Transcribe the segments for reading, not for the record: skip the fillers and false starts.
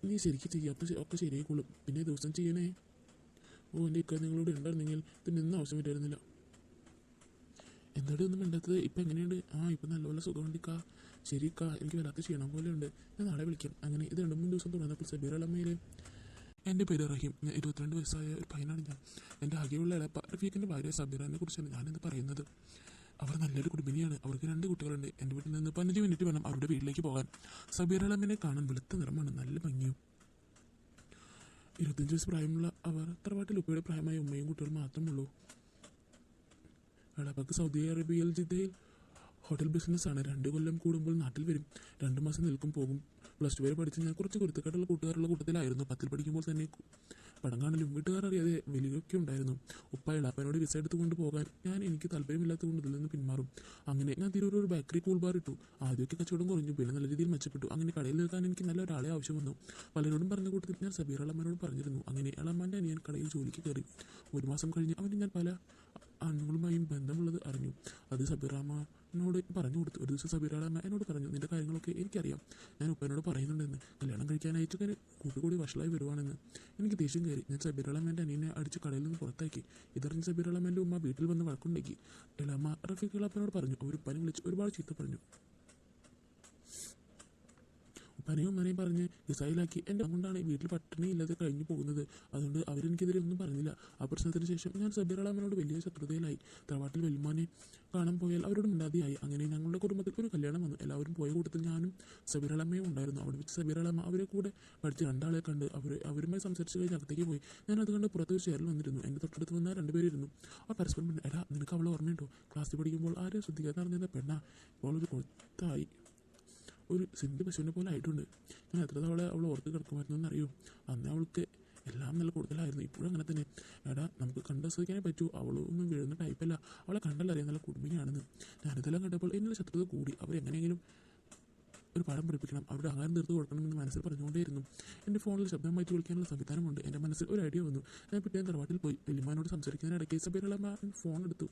നീ ശരിക്കും ചെയ്യുക, അപ്പം ഒക്കെ ശരിയായിക്കോളും. പിന്നെ ദിവസം ചെയ്യണേ. ഓ എൻ്റെ ഇക്ക നിങ്ങളോട് ഉണ്ടായിരുന്നെങ്കിൽ ഇതിനൊന്നും ആവശ്യം വരുന്നില്ല. എന്തായാലും ഒന്നും വേണ്ടാത്തത്. ഇപ്പം എങ്ങനെയുണ്ട്? ഇപ്പം നല്ലപോലെ സുഖമുണ്ടിക്കാ. ശരിക്കാ, എനിക്ക് വല്ലാത്ത ക്ഷീണം പോലെ ഉണ്ട്. ഞാൻ നാളെ വിളിക്കാം. അങ്ങനെ ഇത് 2-3 ദിവസം തുടർന്നപ്പോൾ സബീർ അമ്മയിൽ എൻ്റെ പേര് റഹീം. ഞാൻ 22 വയസ്സായ ഒരു പയ്യനാണ്. ഞാൻ എൻ്റെ ആകെയുള്ള ഇളപ്പ റഫീഖിൻ്റെ ഭാര്യ സബീറിനെ കുറിച്ചാണ് ഞാനിന്ന് പറയുന്നത്. അവർ നല്ലൊരു കുടുംബിനിയാണ്. അവർക്ക് 2 കുട്ടികളുണ്ട്. എൻ്റെ വീട്ടിൽ നിന്ന് 15 മിനിറ്റ് വേണം അവരുടെ വീട്ടിലേക്ക് പോകാൻ. സബീർ അളമ്മിനെ കാണാൻ വെളുത്ത നിറമാണ്, നല്ല ഭംഗിയും. 25 വയസ്സ് പ്രായമുള്ള അവർ തറവാട്ടിൽ ഉപ്പയുടെ പ്രായമായ ഉമ്മയും കുട്ടികളും മാത്രമുള്ളൂ. എളപ്പക്ക് സൗദി അറേബ്യയിൽ ജിദ്ദയിൽ ഹോട്ടൽ ബിസിനസ്സാണ്. 2 കൊല്ലം കൂടുമ്പോൾ നാട്ടിൽ വരും. 2 മാസം നിൽക്കും, പോകും. +2 വരെ പഠിച്ച് ഞാൻ കുറച്ച് കുരുത്തക്കാട്ടുള്ള കൂട്ടുകാരുള്ള കൂട്ടത്തിലായിരുന്നു. 10ൽ പഠിക്കുമ്പോൾ തന്നെ പടം കാണലും വീട്ടുകാർ അറിയാതെ വലിയൊക്കെ ഉണ്ടായിരുന്നു. ഉപ്പ എളാപ്പനോട് വിസ എടുത്തുകൊണ്ട് പോകാൻ എനിക്ക് താല്പര്യമില്ലാത്തതുകൊണ്ട് ഇതിൽ നിന്ന് പിന്മാറും. അങ്ങനെ ഞാൻ തിരൂർ ഒരു ബേക്കറി കൂൾ ബാർ ഇട്ടു. ആദ്യമൊക്കെ കച്ചവടം കുറഞ്ഞു, പിന്നെ നല്ല രീതിയിൽ മെച്ചപ്പെട്ടു. അങ്ങനെ കടയിൽ നിൽക്കാൻ എനിക്ക് നല്ല ഒരാളെ ആവശ്യം വന്നു. പലരോടും പറഞ്ഞ കൂട്ടത്തിൽ ഞാൻ സബീർ അളമ്മനോട് പറഞ്ഞിരുന്നു. അങ്ങനെ അളമ്മാൻ്റെ അനിയൻ കടയിൽ ജോലിക്ക് കയറി. 1 മാസം കഴിഞ്ഞ് അവന് ഞാൻ പല ആണുങ്ങളുമായും ബന്ധമുള്ളത് അറിഞ്ഞു. അത് സബീറാമ്മനോട് പറഞ്ഞു കൊടുത്തു. ഒരു ദിവസം സബീറാമ്മ എന്നോട് പറഞ്ഞു, നിന്റെ കാര്യങ്ങളൊക്കെ എനിക്കറിയാം, ഞാൻ ഉപ്പനോട് പറയുന്നുണ്ടെന്ന്. കല്യാണം കഴിക്കാനായിട്ട് കൂട്ടുകൂടി വഷളായി വരുവാണെന്ന്. എനിക്ക് ദേഷ്യം കയറി. ഞാൻ സബീറാമ്മൻ്റെ അനിയനെ അടിച്ച് കടയിൽ നിന്ന് പുറത്താക്കി. ഇതറിഞ്ഞ് സബീറാമ്മൻ്റെ ഉമ്മ വീട്ടിൽ വന്ന് വഴക്കുണ്ടാക്കി. എളാമ്മ റഫീഖ് ഇളപ്പനോട് പറഞ്ഞു. അവർ ഉപ്പനെ വിളിച്ച് ഒരുപാട് ചീത്ത പറഞ്ഞു. ഉപ്പനെയും ഉമ്മനെയും പറഞ്ഞ് ഡിസൈലാക്കി. എൻ്റെ കൊണ്ടാണ് വീട്ടിൽ പട്ടിണി ഇല്ലാതെ കഴിഞ്ഞു പോകുന്നത്. അതുകൊണ്ട് അവരെനിക്കെതിരെ ഒന്നും പറഞ്ഞില്ല. ആ പ്രശ്നത്തിന് ശേഷം ഞാൻ സബീർ അളമ്മനോട് വലിയ ശത്രുതയിലായി. തറവാട്ടിൽ വെല്ലുമാനെ കാണാൻ പോയാൽ അവരോട് മിണ്ടാതെയായി. അങ്ങനെ ഞങ്ങളുടെ കുടുംബത്തിൽ ഒരു കല്യാണം വന്നു. എല്ലാവരും പോയ കൂട്ടത്തിൽ ഞാനും സബീർ അളമ്മയും ഉണ്ടായിരുന്നു. അവിടെ വെച്ച് സബീർ അളമ്മ അവരെ കൂടെ പഠിച്ച 2 ആളെ കണ്ട് അവരുമായി സംസാരിച്ച് കഴിഞ്ഞ് അകത്തേക്ക് പോയി. ഞാൻ അത് കണ്ട് പുറത്തൊരു ചെയറിൽ വന്നിരുന്നു. എൻ്റെ തൊട്ടടുത്ത് വന്ന 2 പേരിരുന്നു. ആ പരസ്പരം പറഞ്ഞു, എടാ നിനക്ക് അവളെ ഓർമ്മയുണ്ടോ? ക്ലാസ്സിൽ പഠിക്കുമ്പോൾ ആരെയും ശ്രദ്ധിക്കാതെ നടന്നിരുന്ന പെണ്ണാ, ഇപ്പോൾ ഒരു കൊത്തായി, ഒരു സിന്ധു പശുവിനെ പോലെ ആയിട്ടുണ്ട്. ഞാൻ എത്ര തവണ അവൾ ഓർത്ത് കിടക്കുമായിരുന്നു എന്നറിയോ? അന്ന് അവൾക്ക് എല്ലാം നല്ല കൂടുതലായിരുന്നു. ഇപ്പോഴും അങ്ങനെ തന്നെ. എടാ നമുക്ക് കണ്ടാസ്വദിക്കാനേ പറ്റൂ. അവളൊന്നും വീഴുന്ന ടൈപ്പല്ല. അവളെ കണ്ടല്ലറിയാം നല്ല കുടുംബിനിയാണെന്ന്. ഞാനിതെല്ലാം കണ്ടപ്പോൾ എന്നിൽ ശത്രുത കൂടി. അവരെങ്ങനെയെങ്കിലും ഒരു പാഠം പഠിപ്പിക്കണം, അവരുടെ ആഹാരം തീർത്ത് കൊടുക്കണമെന്ന് മനസ്സിൽ പറഞ്ഞുകൊണ്ടേയിരുന്നു. എൻ്റെ ഫോണിൽ ശബ്ദം മാറ്റി വിളിക്കാനുള്ള സംവിധാനമുണ്ട്. എൻ്റെ മനസ്സിൽ ഒരു ഐഡിയ വന്നു. ഞാൻ പിറ്റേന്ന് തറവാട്ടിൽ പോയി. വലിയമാനോട് സംസാരിക്കുന്നതിനിടയ്ക്ക് സബീർ അളമ്മ ഫോൺ എടുത്തു.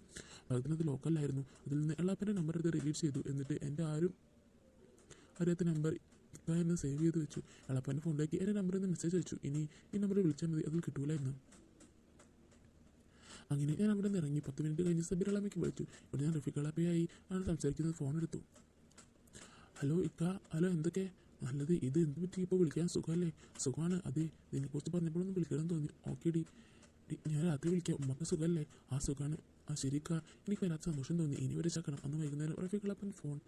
അതിനകത്ത് ലോക്കലായിരുന്നു. അതിൽ നിന്ന് എളാപ്പൻ്റെ നമ്പർ എടുത്ത് റിലീറ്റ് ചെയ്തു. എന്നിട്ട് എൻ്റെ ആരും അറിയാത്ത നമ്പർ എന്നെ സേവ് ചെയ്ത് വെച്ചു. എളപ്പൻ്റെ ഫോണിലേക്ക് എൻ്റെ നമ്പറിൽ നിന്ന് മെസ്സേജ് അയച്ചു. ഇനി ഈ നമ്പറിൽ വിളിച്ചാൽ മതി, അതിൽ കിട്ടൂലായിരുന്നു. അങ്ങനെ ഞാൻ അവിടെ നിന്ന് ഇറങ്ങി. 10 മിനിറ്റ് കഴിഞ്ഞ് സബീർ അളമ്മയ്ക്ക് വിളിച്ചു. ഇവിടെ ഞാൻ റഫീഖ് അളപ്പയായി ആണ് സംസാരിക്കുന്നത്. ഫോൺ എടുത്തു. ഹലോ ഇക്ക. ഹലോ, എന്തൊക്കെ? നല്ലത്. ഇത് എന്ത് പറ്റി? ഇപ്പോൾ വിളിക്കാൻ സുഖമല്ലേ? സുഖമാണ്. അതെ, ഇതിനെക്കുറിച്ച് പറഞ്ഞപ്പോഴൊന്നും വിളിക്കണം തോന്നി. ഓക്കെ ഡി, ഞാൻ രാത്രി വിളിക്കാം. ഉമ്മക്ക് സുഖമല്ലേ? സുഖമാണ്. ശരിക്കാ, എനിക്ക് വരാത്ത സന്തോഷം തോന്നി. ഇനി വരെ ചക്കണം. അന്ന് വൈകുന്നേരം റഫീഖ് അളപ്പൻ ഫോൺ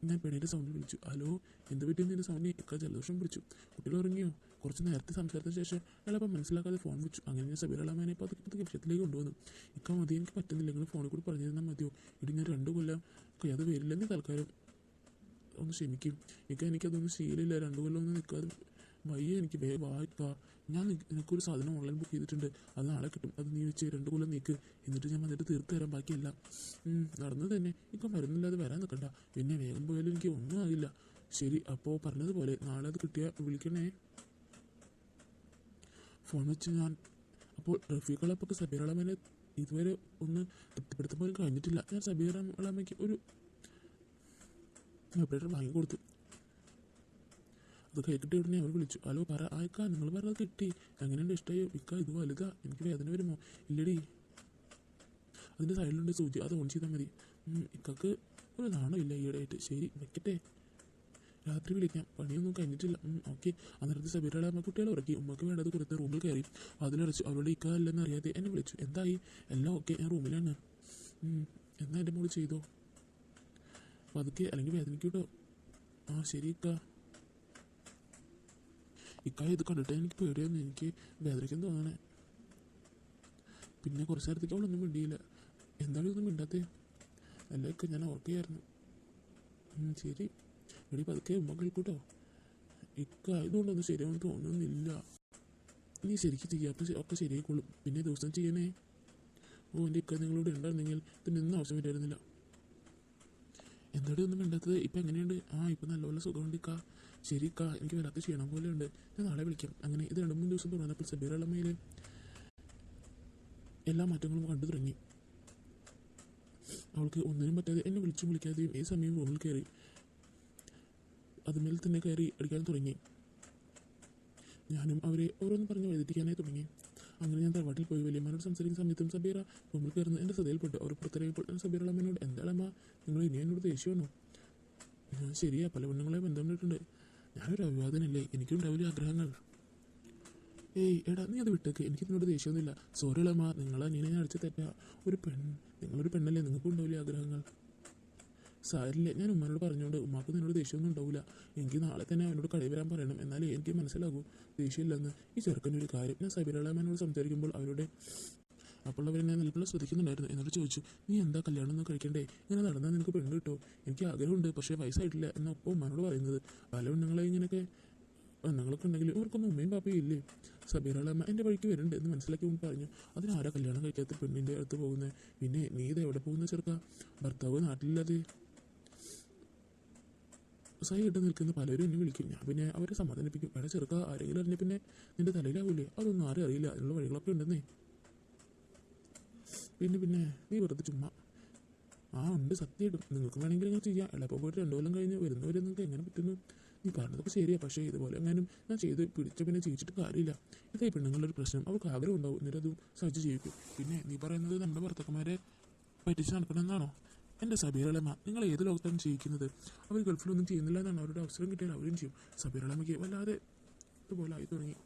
ഞാൻ പെണ്ണിൻ്റെ സൗണ്ടിൽ വിളിച്ചു. ഹലോ, എന്ത് പറ്റിയെന്ന് എൻ്റെ സൗണ്ടിൽ ഇക്ക ജലദോഷം പിടിച്ചു. കുട്ടികൾ ഉറങ്ങിയോ? കുറച്ച് നേരത്തെ സംസാരത്തിന് ശേഷം എളപ്പം മനസ്സിലാക്കാതെ ഫോൺ വെച്ചു. അങ്ങനെ ഞാൻ സബീർ അളമ്മനെ പതുക്കെ വിഷയത്തിലേക്ക് കൊണ്ടുവന്നു. ഇക്ക മതി, എനിക്ക് പറ്റുന്നില്ല. നിങ്ങൾ ഫോണിൽ കൂടി പറഞ്ഞു തന്നാൽ മതിയോ? ഇടി ഞാൻ 2 കൊല്ലം കഴിയാതെ വരില്ലെന്ന് തൽക്കാലം ഒന്ന് ക്ഷമിക്കും. എനിക്കതൊന്നും ശീലമില്ല. 2 കൊല്ലം ഒന്നും നിൽക്കാതെ വയ്യ. എനിക്ക് വായിക്കാ. ഞാൻ നിനക്കൊരു സാധനം ഓൺലൈൻ ബുക്ക് ചെയ്തിട്ടുണ്ട്. അത് നാളെ കിട്ടും. അത് നീ വെച്ച് 2 കൊല്ലം നീക്ക്. എന്നിട്ട് ഞാൻ വന്നിട്ട് തീർത്ത് തരാൻ. ബാക്കിയല്ല നടന്നത് തന്നെ. ഇപ്പം മരുന്നില്ലാതെ വരാൻ നിൽക്കണ്ട. പിന്നെ വേഗം പോയാലും എനിക്ക് ഒന്നും ആകില്ല. ശരി, അപ്പോൾ പറഞ്ഞതുപോലെ നാളെ അത് കിട്ടിയാൽ വിളിക്കണേ. ഫോൺ വെച്ച് ഞാൻ അപ്പോൾ റഫീഖ് അളപ്പൊക്കെ സബീർ അളമ്മനെ ഇതുവരെ ഒന്ന് തൃപ്തിപ്പെടുത്താൻ പോലും കഴിഞ്ഞിട്ടില്ല. ഞാൻ സബീർ അളമ്മയ്ക്ക് ഒരു ഓപ്പറേറ്റർ വാങ്ങിക്കൊടുത്തു. അത് കേട്ടിട്ട് ഉടനെ അവർ വിളിച്ചു. ഹലോ പറ. ഇക്ക, നിങ്ങൾ പറഞ്ഞത് കിട്ടി. എങ്ങനെയുണ്ട്? ഇഷ്ടമായോ? ഇക്ക, ഇത് വലുതാ. എനിക്ക് വേദന വരുമോ? ഇല്ലടി, അതിൻ്റെ സൈഡിലുണ്ട് സൂചി, അത് ഓൺ ചെയ്താൽ മതി. ഇക്കക്ക് ഒരു നാണോ ഇല്ല ഈയിടെയായിട്ട്. ശരി, വെക്കട്ടെ. രാത്രി വിളിക്കാം. പണിയൊന്നും കഴിഞ്ഞിട്ടില്ല. ഓക്കെ. അന്നേരത്തെ സബീർ അളമ്മ കുട്ടികളെ ഉറക്കി. ഉമ്മക്ക് വേണ്ടത് കൊടുത്ത് റൂമിൽ കയറി. അതിലടച്ചു. അവളുടെ ഇക്ക അല്ലെന്ന് അറിയാതെ എന്നെ വിളിച്ചു. എന്തായി? എല്ലാം ഓക്കെ, ഞാൻ റൂമിലാണ്. എന്നാൽ എൻ്റെ മോള് ചെയ്തോ പതുക്കെ, അല്ലെങ്കിൽ വേദനിക്കൂട്ടോ. ശരി ഇക്ക. ഇത് കണ്ടിട്ട് എനിക്ക് പേടിയായിരുന്നു. എനിക്ക് വേദനിക്കാൻ തോന്നണേ. പിന്നെ കുറച്ച് നേരത്തേക്ക് അവളൊന്നും മിണ്ടിയില്ല. എന്താണ് ഇതൊന്നും മിണ്ടാത്തേ? അല്ല ഇക്ക, ഞാൻ ഓർക്കുകയായിരുന്നു. ശരി എടി, പതുക്കെ ഉമ്മ കേൾക്കൂട്ടോ. ഇക്ക ഇതുകൊണ്ടൊന്നും ശരിയാണെന്ന് തോന്നുന്നില്ല. നീ ശരിക്കും ചെയ്യുക, അപ്പം ഒക്കെ ശരിയായിക്കോളും. പിന്നെ ദിവസം ചെയ്യണേ. എൻ്റെ ഇക്ക നിങ്ങളോട് ഉണ്ടായിരുന്നെങ്കിൽ ഇതിനൊന്നും ആവശ്യം വരുന്നില്ല. എന്തായാലും ഒന്നും വേണ്ടാത്തത്. ഇപ്പം എങ്ങനെയുണ്ട്? ഇപ്പം നല്ലപോലെ സുഖമുണ്ടിക്കാ. ശരിക്കാ, എനിക്ക് വല്ലാത്ത ക്ഷീണം പോലെ ഉണ്ട്. ഞാൻ നാളെ വിളിക്കാം. അങ്ങനെ ഇത് 2-3 ദിവസം തുടർന്നപ്പോൾ സബീർ അളമ്മയിൽ എല്ലാ മാറ്റങ്ങളും കണ്ടു തുടങ്ങി. അവൾക്ക് ഒന്നിനും പറ്റാതെ എന്നെ വിളിക്കാതെയും ഈ സമയം റൂമിൽ കയറി അതുമേൽ തന്നെ കയറി അടിക്കാൻ തുടങ്ങി. ഞാനും അവരെ ഓരോന്ന് പറഞ്ഞ് വഴുതിപ്പിക്കാനായി തുടങ്ങി. അങ്ങനെ ഞാൻ തറവാട്ടിൽ പോയി വലിയമ്മനോട് സംസാരിക്കുന്ന സമയത്തും സബീറ മുമ്പിൽ കയറുന്ന എൻ്റെ ശ്രദ്ധയിൽപ്പെട്ടു. അവർ പുറത്തിറങ്ങിയപ്പോൾ ഞാൻ സബീറ അമ്മയോട് എന്താളമ്മ നിങ്ങൾ ഇനി എന്നോട് ദേഷ്യമാണോ? ശരിയാ, പല പെണ്ണുങ്ങളെ ബന്ധപ്പെട്ടിട്ടുണ്ട്. ഞാനൊരു അഭിവാദനല്ലേ, എനിക്കുണ്ടാവില്ല ആഗ്രഹങ്ങൾ. ഏയ് എടാ നീ അത് വിട്ടേക്ക്, എനിക്ക് നിന്നോട് ദേഷ്യമൊന്നുമില്ല. സോറി അമ്മ, നിങ്ങളെ നീനെ ഞാൻ അടിച്ച തെറ്റാ. നിങ്ങളൊരു പെണ്ണല്ലേ, നിങ്ങൾക്കും ഉണ്ടാവില്ല ആഗ്രഹങ്ങൾ. സാരില്ല, ഞാൻ ഉമ്മാനോട് പറഞ്ഞുകൊണ്ട് ഉമ്മാക്ക് നിന്നോട് ദേഷ്യമൊന്നും ഉണ്ടാവില്ല. എനിക്ക് നാളെ തന്നെ അവനോട് കടയിൽ വരാൻ പറയണം, എന്നാലേ എനിക്ക് മനസ്സിലാകൂ ദേഷ്യമില്ലെന്ന്. ഈ ചെറുക്കൻ്റെ കാര്യം ഞാൻ സബീറമ്മയോട് സംസാരിക്കുമ്പോൾ അപ്പോൾ അവരെന്നെ നല്ലപോലെ ശ്രദ്ധിക്കുന്നുണ്ടായിരുന്നു. എന്നോട് ചോദിച്ചു, നീ എന്താ കല്യാണം ഒന്നും കഴിക്കണ്ടേ, ഇങ്ങനെ നടന്നാൽ നിനക്ക് പെണ്ണ് കിട്ടോ? എനിക്ക് ആഗ്രഹമുണ്ട്, പക്ഷേ വയസ്സായിട്ടില്ല എന്ന ഒപ്പം ഉമ്മാനോട് പറയുന്നത്. പല പെണ്ണുങ്ങളെ ഇങ്ങനെയൊക്കെ ബന്ധങ്ങളൊക്കെ ഉണ്ടെങ്കിലും ഇവർക്കൊന്നും ഉമ്മയും പാപ്പയും ഇല്ലേ? സബീറമ്മ എൻ്റെ വഴിക്ക് വരുന്നുണ്ട് എന്ന് മനസ്സിലാക്കി മുമ്പ് പറഞ്ഞു. അതിനാരാ കല്യാണം കഴിക്കാത്ത പെണ്ണിൻ്റെ അടുത്ത് പോകുന്നത്? പിന്നെ നീ ഇത് എവിടെ പോകുന്ന ചെറുക്ക? ഭർത്താവ് നാട്ടിലില്ലാതെ സൈഡ് നിൽക്കുന്ന പലരും എന്നെ വിളിക്കും. ഞാൻ പിന്നെ അവരെ സമാധാനിപ്പിക്കും. എവിടെ ചെറുക്ക, ആരെങ്കിലും അറിഞ്ഞ പിന്നെ നിന്റെ തലയിലാവൂലേ? അതൊന്നും ആരും അറിയില്ല, അതിനുള്ള വഴികളൊക്കെ ഉണ്ടെന്നേ. പിന്നെ നീ വെറുതെ ചുമ്മാ. ഉണ്ട്, സത്യമായിട്ടും നിങ്ങൾക്ക് വേണമെങ്കിൽ ഇങ്ങനെ ചെയ്യാം. എളപ്പം പോയിട്ട് 2 കൊല്ലം കഴിഞ്ഞ് വരുന്നവരെ നിങ്ങൾക്ക് എങ്ങനെ പറ്റുന്നു? നീ പറഞ്ഞതൊക്കെ ശരിയാണ്, പക്ഷേ ഇതുപോലെ എങ്ങാനും ഞാൻ ചെയ്ത് പിടിച്ച പിന്നെ ജീവിച്ചിട്ട് കാര്യമില്ല. ഇതേ പെണ്ണുങ്ങളുടെ ഒരു പ്രശ്നം, അവർക്ക് ആഗ്രഹം ഉണ്ടാവും, എന്നിട്ട് അത് സഹിച്ച് ജീവിക്കും. പിന്നെ നീ പറയുന്നത് നമ്മുടെ ഭർത്താക്കന്മാരെ പറ്റിച്ച് നടക്കണമെന്നാണോ? എൻ്റെ സബീറളമ്മ, നിങ്ങൾ ഏത് ലോകത്താണ് ജീവിക്കുന്നത്? അവർ ഗൾഫിലൊന്നും ചെയ്യുന്നില്ല എന്നാണ്. അവരുടെ അവസരം കിട്ടിയാൽ അവരും ചെയ്യും. സബീറളമ്മയ്ക്ക് വല്ലാതെ ഇതുപോലെ ആയി തുടങ്ങി.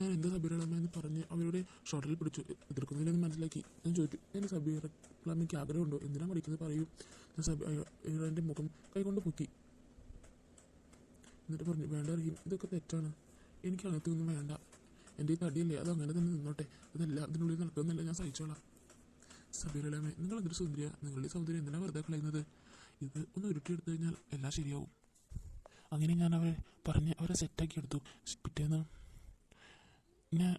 ഞാൻ എന്താ സബീറളമ്മ എന്ന് പറഞ്ഞ് അവരുടെ ഷോർട്ടിൽ പിടിച്ചു. എതിർക്കുന്നില്ലെന്ന് മനസ്സിലാക്കി. ഞാൻ ചോദിച്ചു, എൻ്റെ സബീറളമ്മയ്ക്ക് ആഗ്രഹമുണ്ടോ? എന്തിനാണ് പഠിക്കുന്നത് പറയൂ. ഞാൻ സബീറൻ്റെ മുഖം കൈകൊണ്ട് പൊക്കി. എന്നിട്ട് പറഞ്ഞു, വേണ്ട അറിയും, ഇതൊക്കെ തെറ്റാണ്. എനിക്ക് അങ്ങനത്തെയൊന്നും വേണ്ട. എൻ്റെ ഈ തടിയല്ലേ, അത് അങ്ങനെ തന്നെ നിന്നോട്ടെ. അതെല്ലാം അതിനുള്ളിൽ നടക്കുന്നില്ല, ഞാൻ സഹിച്ചോളാം. സബീറളമ്മ, നിങ്ങൾ എന്തൊരു സുന്ദരിയ, നിങ്ങളുടെ സൗന്ദര്യം എന്തിനാണ് വെറുതെ കളയുന്നത്? ഇത് ഒന്ന് ഉരുട്ടിയെടുത്തു കഴിഞ്ഞാൽ എല്ലാം ശരിയാവും. അങ്ങനെ ഞാൻ അവരെ സെറ്റാക്കി എടുത്തു. പിറ്റേന്ന് ഞാൻ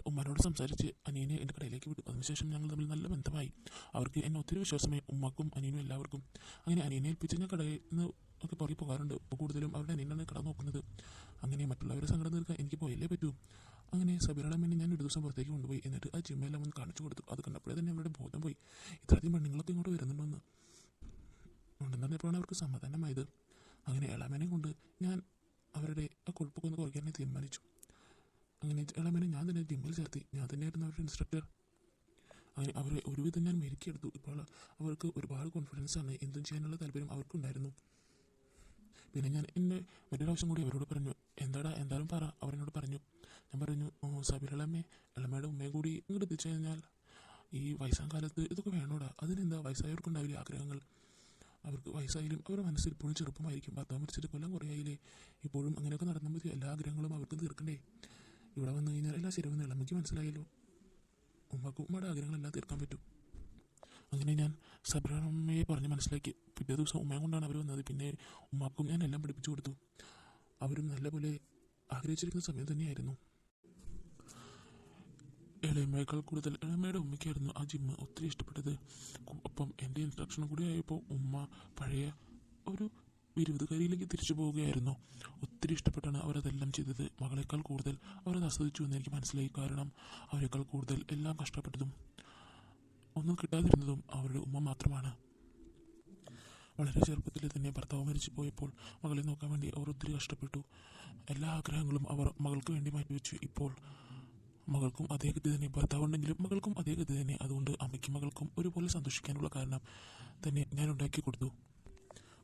ഉമ്മനോട് സംസാരിച്ച് അനിയനെ എൻ്റെ കടയിലേക്ക് വിട്ടു. അതിനുശേഷം ഞങ്ങൾ തമ്മിൽ നല്ല ബന്ധമായി. അവർക്ക് എന്നെ ഒത്തിരി വിശ്വാസമായി, ഉമ്മക്കും അനിയനും എല്ലാവർക്കും. അങ്ങനെ അനിയനെ ഏൽപ്പിച്ച് ഞാൻ കടയിൽ നിന്ന് ഒക്കെ പുറകെ പോകാറുണ്ട്. ഇപ്പോൾ കൂടുതലും അവരുടെ അനിയനാണ് കട നോക്കുന്നത്. അങ്ങനെ മറ്റുള്ളവരെ സങ്കടം തീർക്കാൻ എനിക്ക് പോയല്ലേ പറ്റൂ. അങ്ങനെ സബീറളമ്മനെ ഞാൻ ഒരു ദിവസം പുറത്തേക്ക് കൊണ്ടുപോയി. എന്നിട്ട് ആ ജിമ്മെല്ലാം ഒന്ന് കാണിച്ചു കൊടുത്തു. അത് കണ്ടപ്പോഴേ തന്നെ അവരുടെ ബോധം പോയി, ഇത്രയധികം പെണ്ണുങ്ങളൊക്കെ ഇങ്ങോട്ട് വരുന്നുണ്ടെന്ന്. ഉണ്ടെന്ന് പറഞ്ഞപ്പോഴാണ് അവർക്ക് സമാധാനമായത്. അങ്ങനെ ഇളമനെ കൊണ്ട് ഞാൻ അവരുടെ ആ കൊഴുപ്പൊക്കെ ഒന്ന് കുറയ്ക്കാനായി തീരുമാനിച്ചു. അങ്ങനെ ഇളമനെ ഞാൻ തന്നെ ജിമ്മിൽ ചേർത്തി. ഞാൻ തന്നെയായിരുന്നു അവരുടെ ഇൻസ്ട്രക്ടർ. അങ്ങനെ അവരെ ഒരുവിധം ഞാൻ മെരുക്കിയെടുത്തു. ഇപ്പോൾ അവർക്ക് ഒരുപാട് കോൺഫിഡൻസാണ്, എന്തും ചെയ്യാനുള്ള താല്പര്യം അവർക്കുണ്ടായിരുന്നു. പിന്നെ ഞാൻ എന്നെ മറ്റൊരാവശ്യം കൂടി അവരോട് പറഞ്ഞു. എന്തായാലും പറ, അവരെന്നോട് പറഞ്ഞു. ഞാൻ പറഞ്ഞു, ഇളമയുടെ ഉമ്മയെ കൂടി ഇങ്ങോട്ട് എത്തിച്ചു കഴിഞ്ഞാൽ ഈ വയസ്സാം കാലത്ത് ഇതൊക്കെ വേണോടാ? അതിനെന്താ, വയസ്സായവർക്കുണ്ടാവില്ലേ ആഗ്രഹങ്ങൾ? അവർക്ക് വയസ്സായാലും അവരുടെ മനസ്സിൽ ഇപ്പോഴും ചെറുപ്പമായിരിക്കും. ഭർത്താവ് മരിച്ചിട്ട് കൊല്ലം കുറയായില്ലേ, ഇപ്പോഴും അങ്ങനെയൊക്കെ നടന്നാൽ മതി. എല്ലാ ആഗ്രഹങ്ങളും അവർക്ക് തീർക്കണ്ടേ? ഇവിടെ വന്നു കഴിഞ്ഞാൽ എല്ലാം ശരിയാവുന്ന ഇളമയ്ക്ക് മനസ്സിലായല്ലോ. ഉമ്മക്കും ഉമ്മയുടെ ആഗ്രഹങ്ങളെല്ലാം തീർക്കാൻ പറ്റും. അങ്ങനെ ഞാൻ സബീറമ്മയെ പറഞ്ഞ് മനസ്സിലാക്കി. പിറ്റേ ദിവസം ഉമ്മയെ കൊണ്ടാണ് അവർ വന്നത്. പിന്നെ ഉമ്മാക്കും ഞാൻ എല്ലാം പഠിപ്പിച്ചു കൊടുത്തു. അവരും നല്ലപോലെ ആഗ്രഹിച്ചിരിക്കുന്ന സമയം തന്നെയായിരുന്നു. ഇളയമ്മയേക്കാൾ കൂടുതൽ ഇളയമ്മയുടെ ഉമ്മയ്ക്കായിരുന്നു ആ ജിമ്മ് ഒത്തിരി ഇഷ്ടപ്പെട്ടത്. ഒപ്പം എൻ്റെ ഇൻസ്ട്രക്ഷനും കൂടി ആയപ്പോൾ ഉമ്മ പഴയ ഒരു വിരുദ്ധകാരിയിലേക്ക് തിരിച്ചു പോവുകയായിരുന്നു. ഒത്തിരി ഇഷ്ടപ്പെട്ടാണ് അവരതെല്ലാം ചെയ്തത്. മകളേക്കാൾ കൂടുതൽ അവരത് ആസ്വദിച്ചു എന്ന് എനിക്ക് മനസ്സിലായി. കാരണം അവരെക്കാൾ കൂടുതൽ എല്ലാം കഷ്ടപ്പെട്ടതും ഒന്നും കിട്ടാതിരുന്നതും അവരുടെ ഉമ്മ മാത്രമാണ്. വളരെ ചെറുപ്പത്തിൽ തന്നെ ഭർത്താവ് മരിച്ചു പോയപ്പോൾ മകളെ നോക്കാൻ വേണ്ടി അവർ ഒത്തിരി കഷ്ടപ്പെട്ടു. എല്ലാ ആഗ്രഹങ്ങളും അവർ മകൾക്ക് വേണ്ടി മാറ്റിവെച്ചു. ഇപ്പോൾ മകൾക്കും അതേ ഗതി തന്നെ, ഭർത്താവുണ്ടെങ്കിലും മകൾക്കും അതേ ഗതി തന്നെ. അതുകൊണ്ട് അമ്മയ്ക്കും മകൾക്കും ഒരുപോലെ സന്തോഷിക്കാനുള്ള കാരണം തന്നെ ഞാൻ ഉണ്ടാക്കി കൊടുത്തു.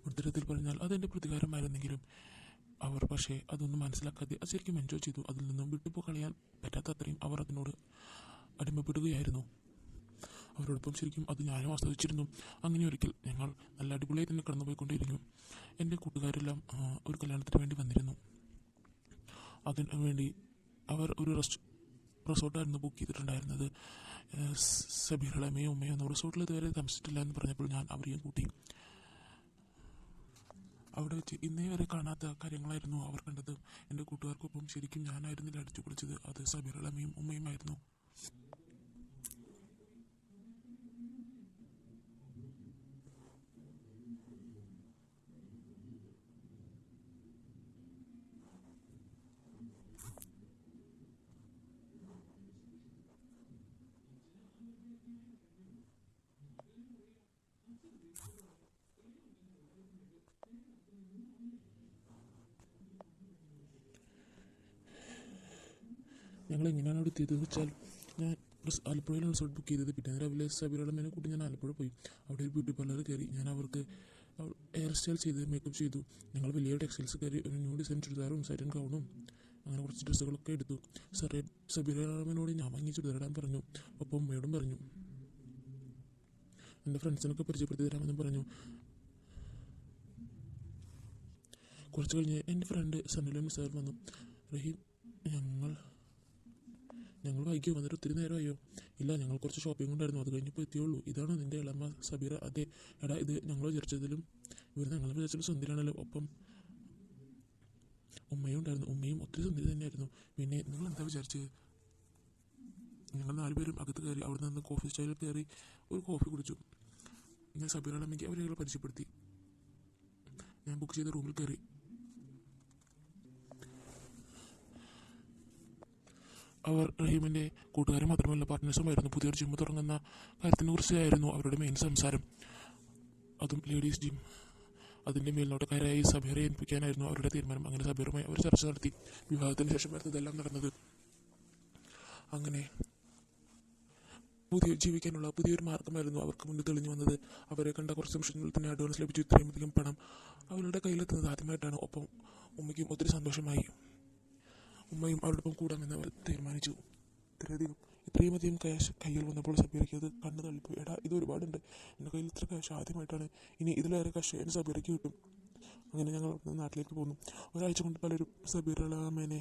ഒരു തരത്തിൽ പറഞ്ഞാൽ അതെൻ്റെ പ്രതികാരമായിരുന്നെങ്കിലും അവർ പക്ഷേ അതൊന്നും മനസ്സിലാക്കാതെ അത് ശരിക്കും എൻജോയ് ചെയ്തു. അതിൽ നിന്നും വിട്ടുപോ കളയാൻ പറ്റാത്തത്രയും അവർ അതിനോട് അടിമപ്പെടുകയായിരുന്നു. അവരോടൊപ്പം ശരിക്കും അത് ഞാനും ആസ്വദിച്ചിരുന്നു. അങ്ങനെ ഒരിക്കൽ ഞങ്ങൾ നല്ല അടിപൊളിയായി തന്നെ കടന്നുപോയിക്കൊണ്ടിരുന്നു. എൻ്റെ കൂട്ടുകാരെല്ലാം ഒരു കല്യാണത്തിന് വേണ്ടി വന്നിരുന്നു. അതിന് വേണ്ടി അവർ ഒരു റിസോർട്ടായിരുന്നു ബുക്ക് ചെയ്തിട്ടുണ്ടായിരുന്നത്. സബീറളമ്മയും ഉമ്മയും ഒന്നും റിസോർട്ടിൽ ഇതുവരെ താമസിച്ചിട്ടില്ല എന്ന് പറഞ്ഞപ്പോൾ ഞാൻ അവരെയും കൂട്ടി. അവിടെ വെച്ച് ഇന്നേ വരെ കാണാത്ത കാര്യങ്ങളായിരുന്നു അവർ കണ്ടത്. എൻ്റെ കൂട്ടുകാർക്കൊപ്പം ശരിക്കും ഞാനായിരുന്നില്ല അടിച്ചു പൊളിച്ചത്, അത് സബീറളമ്മയും ഉമ്മയുമായിരുന്നു. ഞങ്ങൾ എങ്ങനെയാണ് അവിടെ എത്തിയതെന്ന് വെച്ചാൽ ഞാൻ ആലപ്പുഴയിലാണ് റിസോർട്ട് ബുക്ക് ചെയ്തത്. പിന്നെ രാവിലെ സബീറയുടെ മേനെ കൂട്ടി ഞാൻ ആലപ്പുഴ പോയി. അവിടെ ഒരു ബ്യൂട്ടി പാർലർ കയറി. ഞാൻ അവർക്ക് ഹെയർ സ്റ്റൈൽ ചെയ്ത് മേക്കപ്പ് ചെയ്തു. ഞങ്ങൾ വലിയ ടെക്സ്റ്റൈൽസ് കയറി ഒരു ന്യൂ ഡിസൈൻ ചുരിദാറും സാരിൻ ഗൗണും അങ്ങനെ കുറച്ച് ഡ്രസ്സുകളൊക്കെ എടുത്തു. സബീറയോട് ഞാൻ വാങ്ങി ചുരിദാറിടാൻ പറഞ്ഞു. ഒപ്പം ഉമ്മയോടും പറഞ്ഞു. എൻ്റെ ഫ്രണ്ട്സിനൊക്കെ പരിചയപ്പെടുത്തി തരാമെന്നും പറഞ്ഞു. കുറച്ച് കഴിഞ്ഞ് എൻ്റെ ഫ്രണ്ട് സണ്ണിലും നിസാർ വന്നു. റഹീം, ഞങ്ങൾ വൈകിയോ? വന്നിട്ട് ഒത്തിരി നേരമായോ? ഇല്ല, ഞങ്ങൾ കുറച്ച് ഷോപ്പിംഗ് ഉണ്ടായിരുന്നു, അത് കഴിഞ്ഞപ്പോൾ എത്തിയുള്ളൂ. ഇതാണോ നിൻ്റെ ഇളമ്മ സബീറ? അതെ. എടാ, ഇത് ഞങ്ങൾ വിചാരിച്ചതിലും ഞങ്ങൾ വിചാരിച്ചാലും സുന്ദരിയാണല്ലോ. ഒപ്പം ഉമ്മയും ഉണ്ടായിരുന്നു. ഉമ്മയും ഒത്തിരി സുന്ദരി തന്നെയായിരുന്നു. പിന്നെ നിങ്ങൾ എന്താ വിചാരിച്ചത്? ഞങ്ങൾ 4 പേരും അകത്ത് കയറി. അവിടെ നിന്ന് കോഫി സ്റ്റൈലിൽ കയറി ഒരു കോഫി കുടിച്ചു. ഞാൻ സബീറമ്മയ്ക്ക് അവരെ പരിചയപ്പെടുത്തി. ഞാൻ ബുക്ക് ചെയ്ത റൂമിൽ കയറി. അവർ റഹീമിൻ്റെ കൂട്ടുകാരെ മാത്രമല്ല പാർട്ട്നേഴ്സുമായിരുന്നു. പുതിയൊരു ജിം തുടങ്ങുന്ന കാര്യത്തിനെ കുറിച്ചായിരുന്നു അവരുടെ മെയിൻ സംസാരം. അതും ലേഡീസ് ജിം. അതിൻ്റെ മേൽനോട്ടക്കാരായി സബീറയെ ഏൽപ്പിക്കാനായിരുന്നു അവരുടെ തീരുമാനം. അങ്ങനെ സബീറുമായി അവർ ചർച്ച നടത്തി. വിവാഹത്തിന് ശേഷമായിരുന്നു ഇതെല്ലാം നടന്നത്. അങ്ങനെ ജീവിക്കാനുള്ള പുതിയൊരു മാർഗമായിരുന്നു അവർക്ക് മുന്നിൽ തെളിഞ്ഞു വന്നത്. അവരെ കണ്ട കുറച്ച് നിമിഷങ്ങളിൽ തന്നെ അഡ്വാൻസ് ലഭിച്ചു. ഇത്രയുമധികം പണം അവരുടെ കയ്യിലെത്തുന്നത് ആദ്യമായിട്ടാണ്. ഒപ്പം ഉമ്മയ്ക്കും ഒത്തിരി സന്തോഷമായി. ഉമ്മയും അവരോടൊപ്പം കൂടാമെന്ന് അവർ തീരുമാനിച്ചു. ഇത്രയും അധികം ക്യാഷ് കയ്യിൽ വന്നപ്പോൾ സബീറയ്ക്ക് അത് കണ്ണ് തള്ളിപ്പോയി. എടാ, ഇത് ഒരുപാടുണ്ട്. എൻ്റെ കയ്യിൽ ഇത്ര ക്യാഷ് ആദ്യമായിട്ടാണ്. ഇനി ഇതിലേറെ ക്യാഷ് എൻ്റെ സബീറയ്ക്ക് കിട്ടും. അങ്ങനെ ഞങ്ങൾ നാട്ടിലേക്ക് പോന്നു. ഒരാഴ്ച കൊണ്ട് പലരും സബീറമ്മേനെ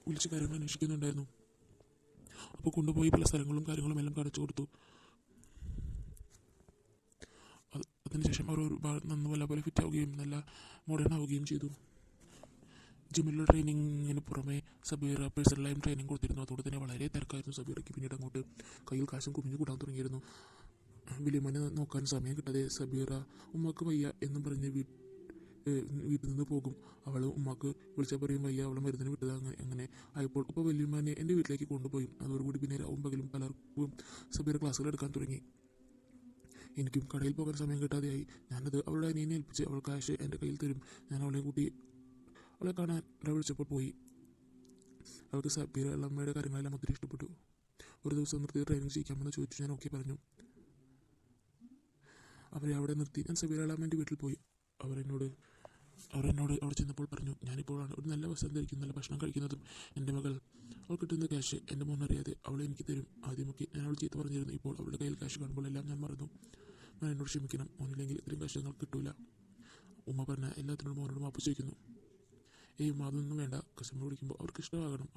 വിളിച്ച് കാര്യങ്ങൾ അന്വേഷിക്കുന്നുണ്ടായിരുന്നു. അപ്പോൾ കൊണ്ടുപോയി പല സ്ഥലങ്ങളും കാര്യങ്ങളും എല്ലാം കാണിച്ചു കൊടുത്തു. അതിനുശേഷം അവർ ഒരുപാട് നല്ല പോലെ ഫിറ്റ് ആവുകയും നല്ല മോഡേൺ ആവുകയും ചെയ്തു. ജിമ്മിലുള്ള ട്രെയിനിങ്ങിന് പുറമെ സബീറ പേഴ്സണലായും ട്രെയിനിങ് കൊടുത്തിരുന്നു. അതോടെ തന്നെ വളരെ തിരക്കായിരുന്നു സബീറയ്ക്ക്. പിന്നീട് അങ്ങോട്ട് കയ്യിൽ കാശും കുമിഞ്ഞു കൂടാൻ തുടങ്ങിയിരുന്നു. വലിയമ്മനെ നോക്കാൻ സമയം കിട്ടാതെ സബീറ ഉമ്മക്ക് വയ്യ എന്നും പറഞ്ഞ് വീട്ടിൽ നിന്ന് പോകും. അവൾ ഉമ്മക്ക് വിളിച്ചാൽ പറയും വയ്യ, അവളെ മരുന്നിന് വിട്ടത്. അങ്ങനെ ആയപ്പോൾ ഇപ്പോൾ വലിയമ്മനെ എൻ്റെ വീട്ടിലേക്ക് കൊണ്ടുപോയി. അതോടുകൂടി പിന്നെ രാവും പകലും പലർക്കും സബീറ ക്ലാസ്സുകൾ എടുക്കാൻ തുടങ്ങി. എനിക്കും കടയിൽ പോകാൻ സമയം കിട്ടാതെയായി. ഞാനത് അവളുടെ അനിയനെ ഏൽപ്പിച്ച് അവൾ കാശ് എൻ്റെ കയ്യിൽ തരും. ഞാൻ അവളെ കാണാൻ വിളിച്ചപ്പോൾ പോയി. അവൾക്ക് സബീറ അമ്മയുടെ കാര്യങ്ങളെല്ലാം ഒത്തിരി ഇഷ്ടപ്പെട്ടു. ഒരു ദിവസം നിർത്തി ട്രെയിനിങ് ചെയ്യിക്കാമെന്ന് ചോദിച്ചു. ഞാൻ ഓക്കെ പറഞ്ഞു. അവരെ അവിടെ നിർത്തി ഞാൻ സബീറ അമ്മേൻ്റെ വീട്ടിൽ പോയി. അവരെന്നോട് അവിടെ ചെന്നപ്പോൾ പറഞ്ഞു, ഞാനിപ്പോഴാണ് ഒരു നല്ല വസ്ത്രം ധരിക്കും, നല്ല ഭക്ഷണം കഴിക്കുന്നതും. എൻ്റെ മകൾ അവൾ കിട്ടുന്ന ക്യാഷ് എൻ്റെ മോനറിയാതെ അവളെ എനിക്ക് തരും. ആദ്യമൊക്കെ ഞാൻ അവൾ ചീത്ത പറഞ്ഞിരുന്നു. ഇപ്പോൾ അവളുടെ കയ്യിൽ ക്യാഷ് കാണുമ്പോൾ എല്ലാം ഞാൻ മറന്നു. ഞാൻ എന്നോട് ക്ഷമിക്കണം, മോനില്ലെങ്കിൽ ഇത്രയും ക്യാഷ് ഞങ്ങൾക്ക് കിട്ടൂല. ഉമ്മ പറഞ്ഞ എല്ലാത്തിനോടും മോനോട് മാപ്പ് ചോദിക്കുന്നു. ഉമ്മ അതൊന്നും വേണ്ട. കസ്റ്റമർ വിളിക്കുമ്പോൾ അവർക്ക് ഇഷ്ടമാകണം.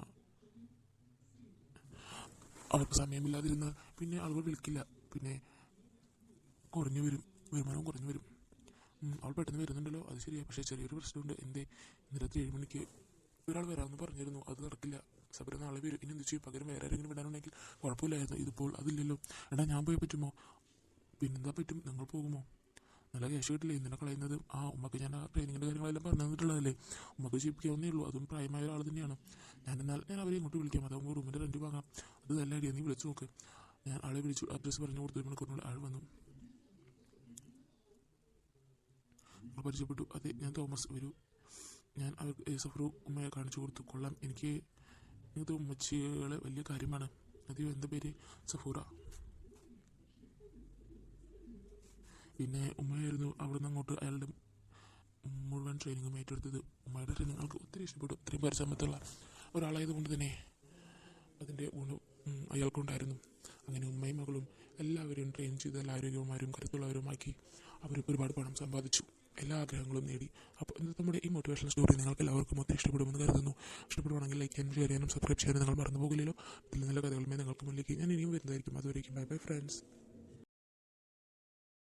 അവർക്ക് സമയമില്ലാതിരുന്ന പിന്നെ ആളുകൾ വിളിക്കില്ല. പിന്നെ കുറഞ്ഞു വരും, വരുമാനം കുറഞ്ഞു വരും. അവൾ പെട്ടെന്ന് വരുന്നുണ്ടല്ലോ, അത് ശരിയാണ്. പക്ഷേ ചെറിയൊരു പ്രശ്നമുണ്ട്. ഇന്ന് രാത്രി 7 മണിക്ക് ഒരാൾ വരാമെന്ന് പറഞ്ഞിരുന്നു. അത് നടക്കില്ല. സബീറ നാളെ വരും. ഇനി എന്ത് ചെയ്യും? പകരം വേറെ ആരെങ്കിലും വിടാനുണ്ടെങ്കിൽ കുഴപ്പമില്ലായിരുന്നു. ഇതിപ്പോൾ അതില്ലല്ലോ. എടാ, ഞാൻ പോയാൽ പറ്റുമോ? പിന്നെന്താ പറ്റും? നിങ്ങൾ പോകുമോ? നല്ല ക്യാഷ് കിട്ടില്ലേ ഇന്നലെ കളയുന്നത്? ഉമ്മക്ക് ഞാൻ ട്രെയിനിങ്ങിൻ്റെ കാര്യങ്ങളെല്ലാം പറഞ്ഞു തന്നിട്ടുള്ളതല്ലേ. ഉമ്മക്ക് ജീവിക്കാവുന്നേ ഉള്ളൂ. അതും പ്രായമായ ഒരാൾ തന്നെയാണ്. ഞാൻ അവരെ ഇങ്ങോട്ട് വിളിക്കാം. അതാകുമ്പോൾ റൂമിൻ്റെ റെൻറ്റ് വാങ്ങാം. അത് നല്ല ഐഡിയ. നീ വിളിച്ചു നോക്ക്. ഞാൻ ആളെ വിളിച്ചു. അഡ്രസ്സ് പറഞ്ഞു കൊടുത്തു. 1 മണിക്കൂറിനുള്ളിൽ ആൾ വന്നു. പരിചയപ്പെട്ടു. അതെ, ഞാൻ തോമസ്. വരൂ. ഞാൻ അവർക്ക് സഫറു ഉമ്മയെ കാണിച്ചു കൊടുത്തു. കൊള്ളാം, എനിക്ക് ഇത് ഉമ്മച്ചികളെ വലിയ കാര്യമാണ്. അതെയോ, എന്താ പേര്? സഫൂറ. പിന്നെ ഉമ്മയായിരുന്നു അവിടെ നിന്ന് അങ്ങോട്ട് അയാളുടെ മുഴുവൻ ട്രെയിനിങ്ങും ഏറ്റെടുത്തത്. ഉമ്മയുടെ ട്രെയിനിങ് ആൾക്ക് ഒത്തിരി ഇഷ്ടപ്പെട്ടു. ഇത്രയും പരിശ്രമത്തുള്ള ഒരാളായതുകൊണ്ട് തന്നെ അതിൻ്റെ ഗുണം അയാൾക്കുണ്ടായിരുന്നു. അങ്ങനെ ഉമ്മയും മകളും എല്ലാവരെയും ട്രെയിൻ ചെയ്ത് നല്ല ആരോഗ്യവന്മാരും കരുത്തുള്ളവരുമാക്കി അവർ ഒരുപാട് പണം സമ്പാദിച്ചു. എല്ലാ ആഗ്രഹങ്ങളും നേടി. അപ്പോൾ ഇന്നത്തെ നമ്മുടെ ഈ മോട്ടിവേഷണൽ സ്റ്റോറി നിങ്ങൾക്ക് എല്ലാവർക്കും ഒത്തിരി ഇഷ്ടപ്പെടുമെന്ന് കരുതുന്നു. ഇഷ്ടപ്പെടുവാണെങ്കിൽ ലൈക്ക് ചെയ്യാനും ഷെയർ ചെയ്യാനും സബ്സ്ക്രൈബ് ചെയ്യാനും നിങ്ങൾ മറന്നു പോകില്ലല്ലോ. ഇതിൽ നല്ല കഥകളുമായി നിങ്ങൾക്ക് മുന്നിലേക്ക് ഞാൻ ഇനിയും വരുന്നതായിരിക്കും. അതുവരേക്കും ബൈ ബൈ ഫ്രണ്ട്സ്.